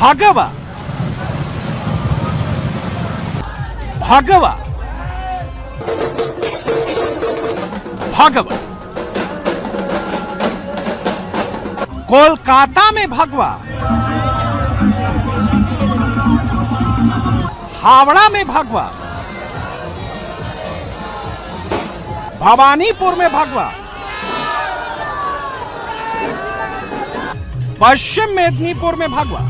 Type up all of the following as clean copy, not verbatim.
भगवा भगवा भगवा, कोलकाता में भगवा, हावड़ा में भगवा, भवानीपुर में भगवा, पश्चिम मेदिनीपुर में भगवा।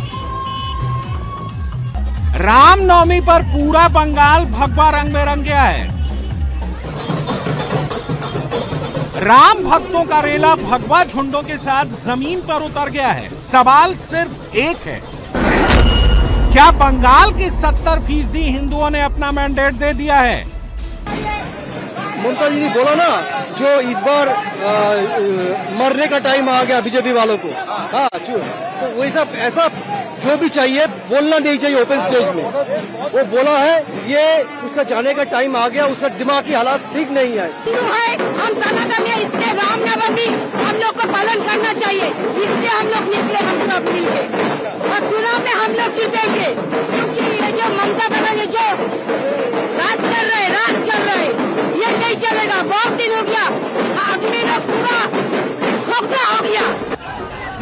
रामनवमी पर पूरा बंगाल भगवा रंग में रंग गया है। राम भक्तों का रेला भगवा झुंडों के साथ जमीन पर उतर गया है। सवाल सिर्फ एक है, क्या बंगाल के 70% हिंदुओं ने अपना मैंडेट दे दिया है? ममता जी ने बोला ना, जो इस बार मरने का टाइम आ गया बीजेपी वालों को। हाँ, तो वैसा ऐसा जो भी चाहिए बोलना नहीं चाहिए ओपन स्टेज में। वो बोला है, ये उसका जाने का टाइम आ गया, उसका दिमागी हालात ठीक नहीं है। हम सनातन है, इसलिए रामनवमी हम लोग को पालन करना चाहिए। इसलिए हम लोग निकले, हम सब मिलके, और चुनाव में हम लोग जीतेंगे। क्योंकि ये जो ममता बनर्जी जो राज कर रहे, ये नहीं चलेगा। बहुत दिन हो गया, आदमी लोग पूरा खोखला हो गया।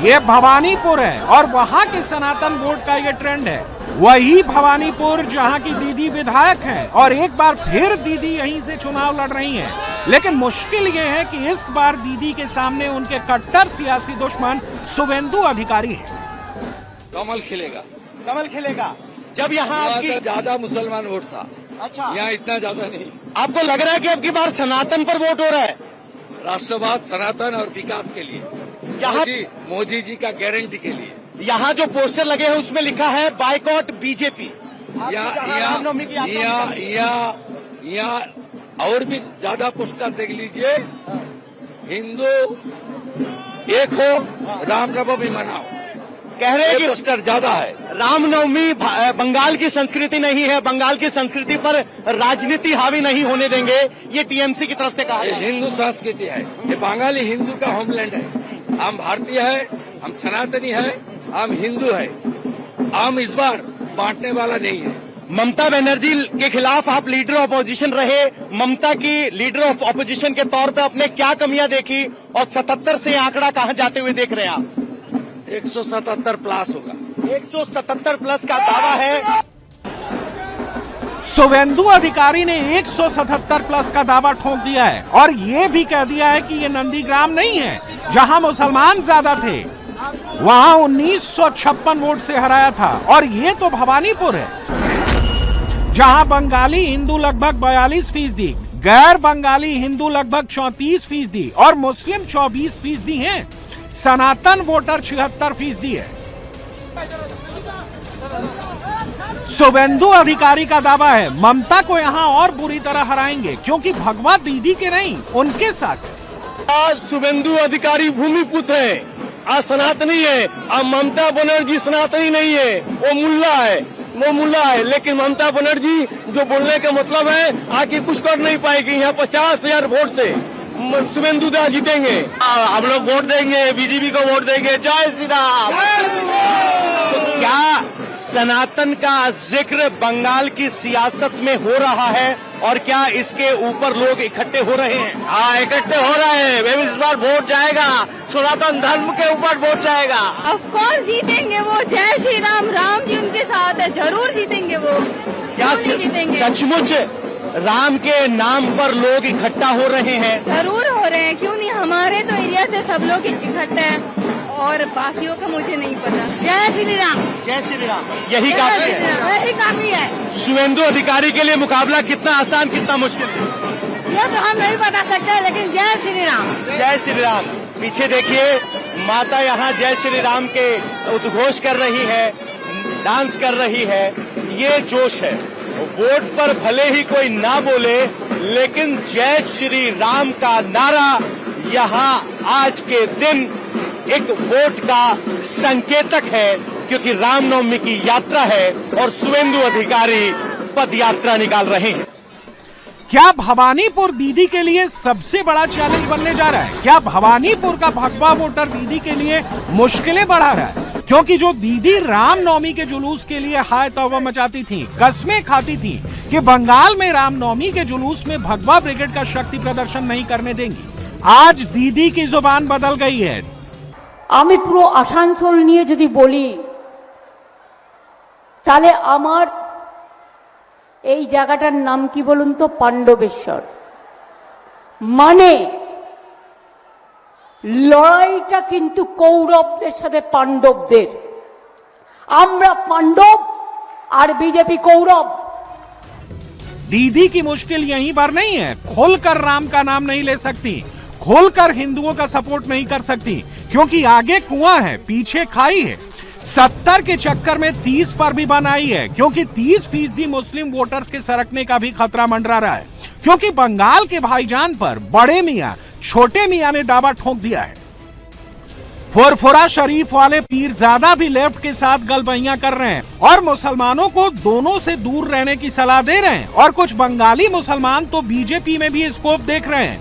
ये भवानीपुर है और वहां के सनातन वोट का ये ट्रेंड है। वही भवानीपुर जहां की दीदी विधायक हैं और एक बार फिर दीदी यहीं से चुनाव लड़ रही हैं। लेकिन मुश्किल ये है कि इस बार दीदी के सामने उनके कट्टर सियासी दुश्मन शुभेंदु अधिकारी हैं। कमल खिलेगा, कमल खिलेगा। जब यहाँ ज्यादा मुसलमान वोट था, अच्छा, यहाँ इतना ज्यादा नहीं। आपको लग रहा है कि अब की बार सनातन पर वोट हो रहा है? राष्ट्रवाद, सनातन और विकास के लिए, मोदी जी का गारंटी के लिए। यहाँ जो पोस्टर लगे हैं उसमें लिखा है बायकॉट बीजेपी। यहाँ और भी ज्यादा पोस्टर देख लीजिए। हिंदू एक हो, रामनवमी मनाओ। कह रहे हैं कि पोस्टर ज्यादा है। रामनवमी बंगाल की संस्कृति नहीं है, बंगाल की संस्कृति पर राजनीति हावी नहीं होने देंगे, ये टीएमसी की तरफ से कहा है। हिंदू संस्कृति है, ये बंगाली हिंदू का होमलैंड है। हम भारतीय है, हम सनातनी है, हम हिंदू है। हम इस बार बांटने वाला नहीं है। ममता बनर्जी के खिलाफ आप लीडर ऑपोजिशन रहे, ममता की लीडर ऑफ ऑपोजिशन के तौर पे आपने क्या कमियां देखी और 77 से आंकड़ा कहां जाते हुए देख रहे हैं आप? 177 प्लस होगा। 177 प्लस का दावा है। शुभेंदु अधिकारी ने 177 प्लस का दावा ठोक दिया है और ये भी कह दिया है कि ये नंदीग्राम नहीं है जहां मुसलमान ज्यादा थे, वहां 1956 वोट से हराया था। और ये तो भवानीपुर है जहां बंगाली हिंदू लगभग 42%, गैर बंगाली हिंदू लगभग 34% और मुस्लिम 24% हैं। सनातन वोटर 76% है। शुभेंदु अधिकारी का दावा है ममता को यहां और बुरी तरह हराएंगे क्योंकि भगवा दीदी के नहीं उनके साथ। आज शुभेंदु अधिकारी भूमिपुत्र है, आज सनातनी है। अब ममता बनर्जी सनातनी नहीं है, वो मुल्ला है। लेकिन ममता बनर्जी जो बोलने का मतलब है, आके कुछ कर नहीं पाएगी। यहाँ 50,000 वोट से शुभेंदु दा जीतेंगे। हम लोग वोट देंगे, बीजेपी को वोट देंगे। जय श्री राम। तो क्या सनातन का जिक्र बंगाल की सियासत में हो रहा है और क्या इसके ऊपर लोग इकट्ठे हो रहे हैं? हाँ, इकट्ठे हो रहे हैं। इस बार वोट जाएगा, सनातन धर्म के ऊपर वोट जाएगा। ऑफ कोर्स जीतेंगे वो। जय श्री राम, राम जी उनके साथ है, जरूर जीतेंगे वो। क्या सचमुच राम के नाम पर लोग इकट्ठा हो रहे हैं? जरूर हो रहे हैं, क्यों नहीं। हमारे तो एरिया से सब लोग इकट्ठा हैं और बाकियों का मुझे नहीं पता। जय श्री राम। जय श्री राम। यही काफी है, यही काफी है। शुभेंदु अधिकारी के लिए मुकाबला कितना आसान, कितना मुश्किल है, ये तो हम नहीं बता सकते, लेकिन जय श्री राम। जय श्री राम। पीछे देखिए, माता यहाँ जय श्री राम के उद्घोष कर रही है, डांस कर रही है। ये जोश है। वोट पर भले ही कोई ना बोले, लेकिन जय श्री राम का नारा यहाँ आज के दिन एक वोट का संकेतक है, क्योंकि रामनवमी की यात्रा है और शुभेंदु अधिकारी पद यात्रा निकाल रहे हैं। क्या भवानीपुर दीदी के लिए सबसे बड़ा चैलेंज बनने जा रहा है? क्या भवानीपुर का भगवा वोटर दीदी के लिए मुश्किलें बढ़ा रहा है? क्योंकि जो दीदी रामनवमी के जुलूस के लिए हाय तौबा मचाती थी, कस्में खाती थी कि बंगाल में रामनवमी के जुलूस में भगवा ब्रिगेड का शक्ति प्रदर्शन नहीं करने देंगी, आज दीदी की जुबान बदल गई है। আমি পুরো আসানসোল নিয়ে যদি বলি তাহলে আমার এই জায়গাটার নাম কি বলুন তো? পাণ্ডবেশ্বর। মানে লড়াইটা কিন্তু কৌরবদের সাথে পাণ্ডবদের। আমরা পাণ্ডব আর বিজেপি কৌরব। दीदी की मुश्किल यहीं पर नहीं है, खोलकर राम का नाम नहीं ले सकती, खोलकर हिंदुओं का सपोर्ट नहीं कर सकती, क्योंकि आगे कुआं है, पीछे खाई है। 70 के चक्कर में 30 पर भी बन आई है, क्योंकि 30% मुस्लिम वोटर्स के सरकने का भी खतरा मंडरा रहा है, क्योंकि बंगाल के भाईजान पर बड़े मियां छोटे मियां ने दावा ठोक दिया है। फुरफुरा शरीफ वाले पीरजादा भी लेफ्ट के साथ गलबैयां कर रहे हैं और मुसलमानों को दोनों से दूर रहने की सलाह दे रहे हैं, और कुछ बंगाली मुसलमान तो बीजेपी में भी स्कोप देख रहे हैं।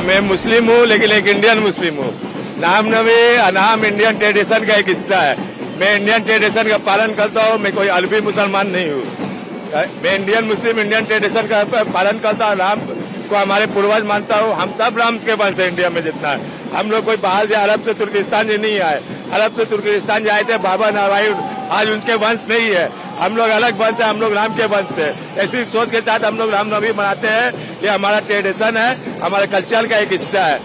मैं मुस्लिम हूँ, लेकिन एक इंडियन मुस्लिम हूँ। नाम इंडियन ट्रेडिशन का एक हिस्सा है। मैं इंडियन ट्रेडिशन का पालन करता हूँ, मैं कोई अरबी मुसलमान नहीं हूँ। मैं इंडियन मुस्लिम इंडियन ट्रेडिशन का पालन करता हूँ, राम को हमारे पूर्वज मानता हूँ। हम सब राम के वंश है, इंडिया में जितना है। हम लोग कोई बाहर से अरब से तुर्किस्तान से नहीं आए। अरब से तुर्किस्तान आए थे बाबा नारायण, आज उनके वंश नहीं है। हम लोग अलग वंश है, हम लोग राम के वंश है। ऐसी सोच के साथ हम लोग रामनवमी मनाते हैं। ये हमारा ट्रेडिशन है, हमारे कल्चर का एक हिस्सा है।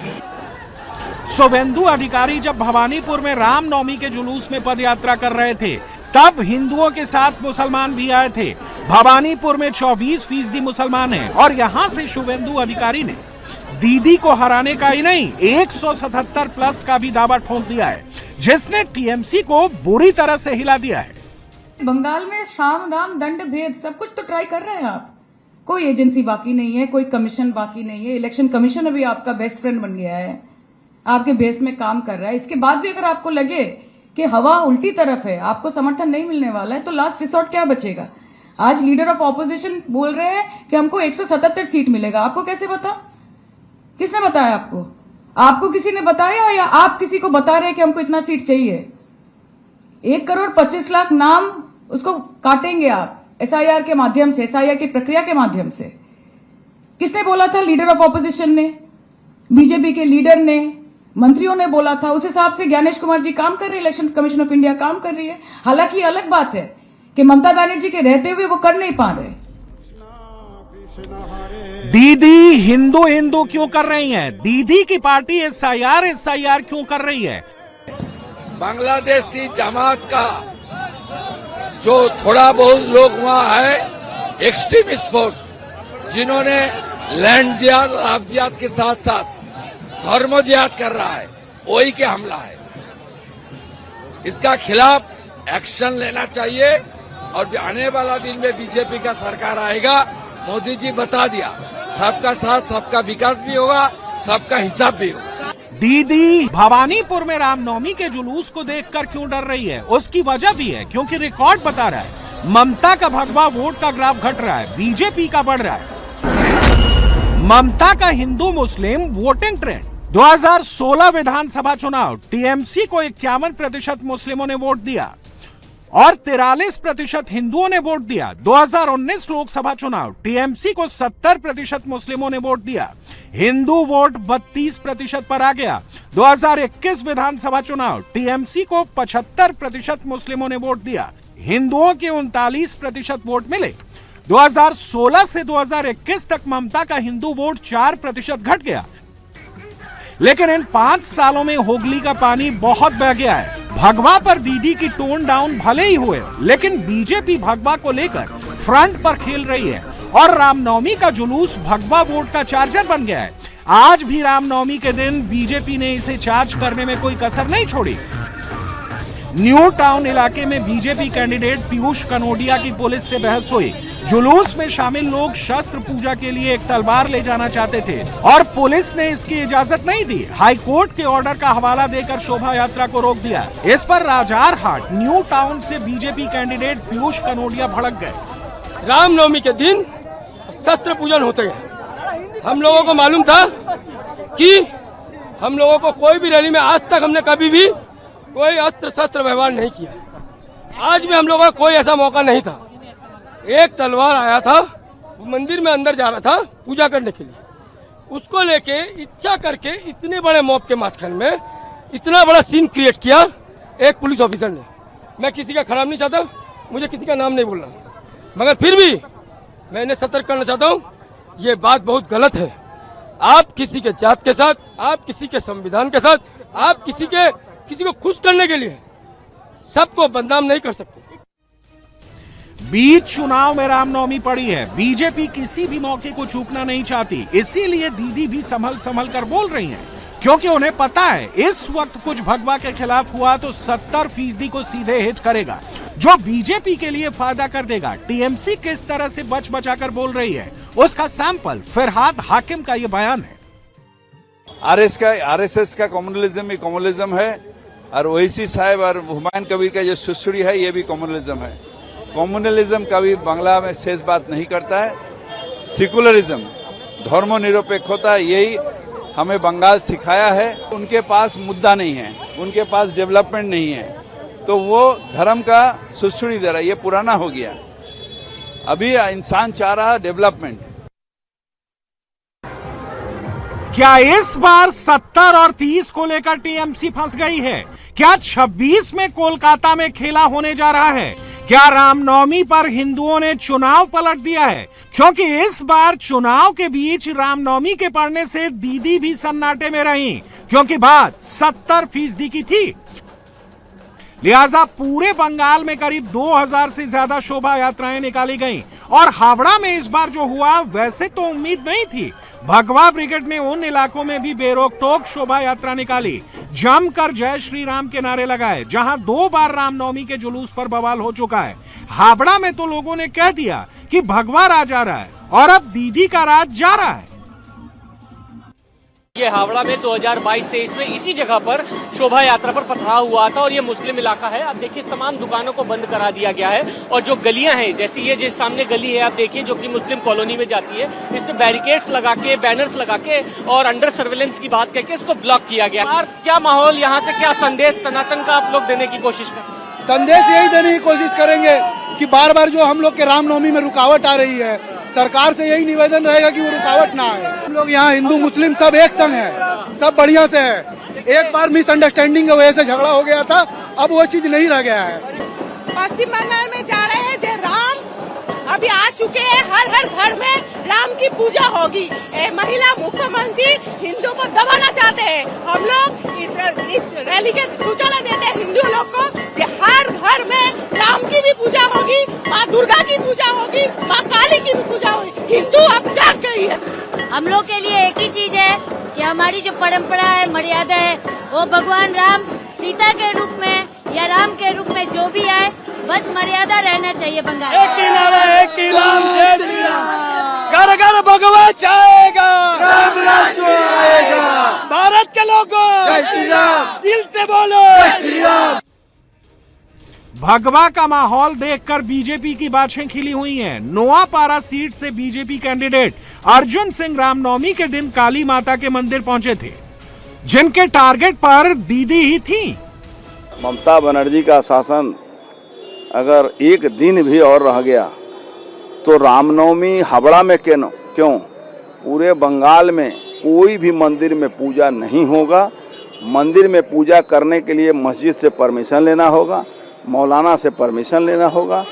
शुभेंदु अधिकारी जब भवानीपुर में रामनवमी के जुलूस में पदयात्रा कर रहे थे, तब हिंदुओं के साथ मुसलमान भी आए थे। भवानीपुर में 24% मुसलमान हैं, और यहां से शुभेंदु अधिकारी ने दीदी को हराने का ही नहीं 177 प्लस का भी दावा ठोक दिया है, जिसने टीएमसी को बुरी तरह से हिला दिया है। बंगाल में साम दाम दंड भेद सब कुछ तो ट्राई कर रहे हैं आप। कोई एजेंसी बाकी नहीं है, कोई कमीशन बाकी नहीं है। इलेक्शन कमीशन अभी आपका बेस्ट फ्रेंड बन गया है, आपके बेस में काम कर रहा है। इसके बाद भी अगर आपको लगे कि हवा उल्टी तरफ है, आपको समर्थन नहीं मिलने वाला है, तो लास्ट रिसोर्ट क्या बचेगा? आज लीडर ऑफ ऑपोजिशन बोल रहे हैं कि हमको 177 सीट मिलेगा। आपको कैसे पता? किसने बताया आपको? आपको किसी ने बताया या आप किसी को बता रहे हैं कि हमको इतना सीट चाहिए? 1,25,00,000 नाम उसको काटेंगे आप एसआईआर के माध्यम से, एसआईआर की प्रक्रिया के माध्यम से। किसने बोला था? लीडर ऑफ ऑपोजिशन ने, बीजेपी के लीडर ने, मंत्रियों ने बोला था। उस हिसाब से ज्ञानेश कुमार जी काम कर रहे हैं, इलेक्शन कमीशन ऑफ इंडिया काम कर रही है। हालांकि अलग बात है कि ममता बनर्जी के रहते हुए वो कर नहीं पा रहे। दीदी हिंदू हिंदू क्यों कर रही हैं? दीदी की पार्टी एसआईआर क्यों कर रही है? बांग्लादेशी जमात का जो थोड़ा बहुत लोग वहाँ है, एक्सट्रीमिस्ट फोर्स, जिन्होंने लैंड जिहाद और आप जिहाद के साथ साथ धर्म जिहाद कर रहा है, वही के हमला है। इसका खिलाफ एक्शन लेना चाहिए, और आने वाला दिन में बीजेपी का सरकार आएगा। मोदी जी बता दिया, सबका साथ सबका विकास भी होगा, सबका हिसाब भी होगा। दीदी भवानीपुर में रामनवमी के जुलूस को देखकर क्यों डर रही है? उसकी वजह भी है, क्योंकि रिकॉर्ड बता रहा है ममता का भगवा वोट का ग्राफ घट रहा है, बीजेपी का बढ़ रहा है। ममता का हिंदू मुस्लिम वोटिंग ट्रेंड। 2016 विधानसभा चुनाव, टीएमसी को 51% मुस्लिमों ने वोट दिया और 43% हिंदुओं ने वोट दिया। 2019 लोकसभा चुनाव, टीएमसी को 70% मुस्लिमों ने वोट दिया, हिंदू वोट 32% पर आ गया। 2021 विधानसभा चुनाव, टीएमसी को 75% मुस्लिमों ने वोट दिया, हिंदुओं के 39% वोट मिले। 2016 से 2021 तक ममता का हिंदू वोट 4% घट गया। लेकिन इन 5 सालों में हुगली का पानी बहुत बह गया है। भगवा पर दीदी की टोन डाउन भले ही हुए, लेकिन बीजेपी भगवा को लेकर फ्रंट पर खेल रही है और रामनवमी का जुलूस भगवा वोट का चार्जर बन गया है। आज भी रामनवमी के दिन बीजेपी ने इसे चार्ज करने में कोई कसर नहीं छोड़ी। न्यू टाउन इलाके में बीजेपी कैंडिडेट पीयूष कनोडिया की पुलिस से बहस हुई। जुलूस में शामिल लोग शस्त्र पूजा के लिए एक तलवार ले जाना चाहते थे और पुलिस ने इसकी इजाजत नहीं दी। हाई कोर्ट के ऑर्डर का हवाला देकर शोभा यात्रा को रोक दिया। इस पर राजारहाट न्यू टाउन से बीजेपी कैंडिडेट पीयूष कनोडिया भड़क गए। रामनवमी के दिन शस्त्र पूजन होते हैं। हम लोगों को मालूम था कि हम लोगों को कोई भी रैली में आज तक हमने कभी भी कोई अस्त्र शस्त्र व्यवहार नहीं किया। आज भी हम लोगों का कोई ऐसा मौका नहीं था। एक तलवार आया था, मंदिर में अंदर जा रहा था पूजा करने के लिए, उसको लेके इच्छा करके इतने बड़े मॉब के माध्यम में इतना बड़ा सीन क्रिएट किया एक पुलिस ऑफिसर ने। मैं किसी का खराब नहीं चाहता, मुझे किसी का नाम नहीं बोलना, मगर फिर भी मैं इन्हें सतर्क करना चाहता हूँ, ये बात बहुत गलत है। आप किसी के जात के साथ, आप किसी के संविधान के साथ, आप किसी को खुश करने के लिए सबको बदनाम नहीं कर सकते। बीच चुनाव में रामनवमी पड़ी है, बीजेपी किसी भी मौके को चूकना नहीं चाहती, इसीलिए दीदी भी संभल कर बोल रही हैं, क्योंकि उन्हें पता है इस वक्त कुछ भगवा के खिलाफ हुआ तो 70% को सीधे हिट करेगा, जो बीजेपी के लिए फायदा कर देगा। टीएमसी किस तरह से बचा कर बोल रही है, उसका सैंपल फिरहाद हाकिम का ये बयान है। आरएसएस का कम्युनलिज्म ही कम्युनलिज्म है, और ओवैसी साहब और हुमायूं कबीर का जो सुश्री है ये भी कम्युनलिज्म है। कम्युनलिज्म कभी बांग्ला में शेष बात नहीं करता है। सेकुलरिज्म, धर्मनिरपेक्ष होता है, यही हमें बंगाल सिखाया है। उनके पास मुद्दा नहीं है, उनके पास डेवलपमेंट नहीं है, तो वो धर्म का सुश्री दे रहा है, ये पुराना हो गया। अभी इंसान चाह रहा है डेवलपमेंट। क्या इस बार 70 और 30 को लेकर टीएमसी फंस गई है? क्या 26 में कोलकाता में खेला होने जा रहा है? क्या रामनवमी पर हिंदुओं ने चुनाव पलट दिया है? क्योंकि इस बार चुनाव के बीच रामनवमी के पड़ने से दीदी भी सन्नाटे में रहीं, क्योंकि बात 70% की थी। लिहाजा पूरे बंगाल में करीब 2000 से ज्यादा शोभा यात्राएं निकाली गईं, और हावड़ा में इस बार जो हुआ वैसे तो उम्मीद नहीं थी। भगवा ब्रिगेड ने उन इलाकों में भी बेरोक-टोक शोभा यात्रा निकाली, जमकर जय श्री राम के नारे लगाए, जहां 2 बार रामनवमी के जुलूस पर बवाल हो चुका है। हावड़ा में तो लोगों ने कह दिया कि भगवा राज आ रहा है, और अब दीदी का राज जा रहा है। ये हावड़ा में 2022-23 में इसी जगह पर शोभा यात्रा पर पथराव हुआ था, और ये मुस्लिम इलाका है। आप देखिए तमाम दुकानों को बंद करा दिया गया है, और जो गलियां हैं, जैसे ये जिस सामने गली है आप देखिए जो कि मुस्लिम कॉलोनी में जाती है, इसमें बैरिकेड्स लगा के, बैनर्स लगा के और अंडर सर्वेलेंस की बात करके इसको ब्लॉक किया गया। और क्या माहौल यहाँ से, क्या संदेश सनातन का आप लोग देने की कोशिश करें? संदेश यही देने की कोशिश करेंगे कि बार बार जो हम लोग के रामनवमी में रुकावट आ रही है, सरकार से यही निवेदन रहेगा कि वो रुकावट ना आए। हम लोग यहाँ हिंदू मुस्लिम सब एक संग है, सब बढ़िया से है। एक बार मिसअंडरस्टैंडिंग की वजह से झगड़ा हो गया था, अब वो चीज नहीं रह गया है। पश्चिम बंगाल में जा रहे हैं, राम अभी आ चुके हैं, हर हर घर में राम की पूजा होगी। महिला मुख्यमंत्री हिंदू को दबाना चाहते हैं। हम लोग इस रैली के सूचना देते हैं हिंदू लोग को कि हर घर में राम की भी पूजा होगी, माँ दुर्गा की पूजा होगी, माँ काली की भी पूजा होगी। हिंदू अब जाग गई है। हम लोग के लिए एक ही चीज है कि हमारी जो परंपरा है, मर्यादा है, वो भगवान राम सीता के रूप में या राम के रूप में जो भी आए, बस मर्यादा रहना चाहिए बंगाल। एक ही नारा, एक ही नाम, जय श्री राम। घर घर भगवा चाहेगा, राम राज्य आएगा। भारत के लोगों, जय श्री राम, दिल से बोलो, जय श्री राम। भगवा का माहौल देखकर बीजेपी की बाछें खिली हुई हैं। नोआपारा सीट से बीजेपी कैंडिडेट अर्जुन सिंह रामनवमी के दिन काली माता के मंदिर पहुंचे थे, जिनके टारगेट पर दीदी ही थी। ममता बनर्जी का शासन अगर एक दिन भी और रह गया तो रामनवमी हावड़ा में क्यों पूरे बंगाल में कोई भी मंदिर में पूजा नहीं होगा। मंदिर में पूजा करने के लिए मस्जिद से परमिशन लेना होगा, मौलाना से परमिशन लेना होगा।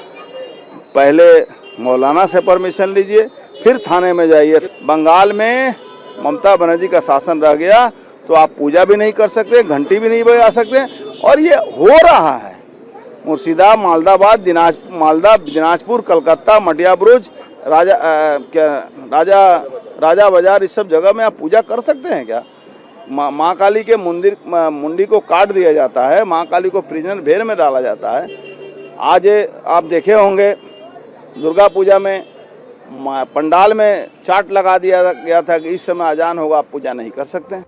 पहले मौलाना से परमिशन लीजिए, फिर थाने में जाइए। बंगाल में ममता बनर्जी का शासन रह गया तो आप पूजा भी नहीं कर सकते, घंटी भी नहीं बजा सकते, और ये हो रहा है। मुर्शिदाबाद, मालदा, दिनाजपुर, कलकत्ता, मटिया बुरुज, राजा बाजार, इस सब जगह में आप पूजा कर सकते हैं क्या? माँ काली के मुंडी को काट दिया जाता है, माँ काली को प्रिजनर भेड़ में डाला जाता है। आज आप देखे होंगे दुर्गा पूजा में पंडाल में चार्ट लगा दिया गया था कि इस समय अजान होगा, आप पूजा नहीं कर सकते।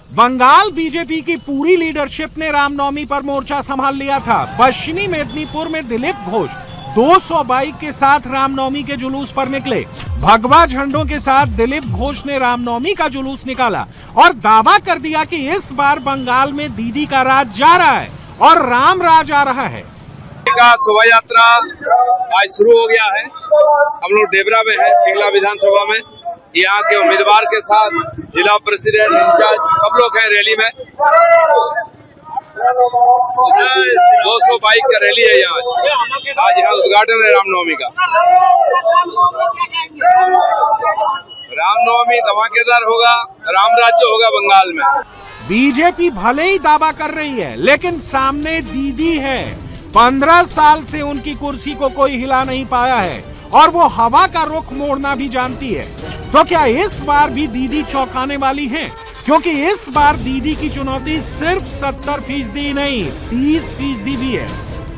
बंगाल बीजेपी की पूरी लीडरशिप ने रामनवमी पर मोर्चा संभाल लिया था। पश्चिमी मेदिनीपुर में दिलीप घोष 200 बाइक के साथ रामनवमी के जुलूस पर निकले। भगवा झंडों के साथ दिलीप घोष ने रामनवमी का जुलूस निकाला और दावा कर दिया कि इस बार बंगाल में दीदी का राज जा रहा है और राम राज आ रहा है। शोभा यात्रा आज शुरू हो गया है। हम लोग डेबरा में है, पिंगला विधानसभा में। यहाँ के उम्मीदवार के साथ जिला प्रेसिडेंट इंचार्ज सब लोग हैं रैली में। 200 बाइक का रैली है यहाँ। आज यहाँ उद्घाटन है रामनवमी का। रामनवमी धमाकेदार होगा, राम राज्य होगा बंगाल में। बीजेपी भले ही दावा कर रही है, लेकिन सामने दीदी है। 15 साल से उनकी कुर्सी को कोई हिला नहीं पाया है और वो हवा का रुख मोड़ना भी जानती है। तो क्या इस बार भी दीदी चौंकाने वाली हैं? क्योंकि इस बार दीदी की चुनौती सिर्फ 70% नहीं, 30% भी है।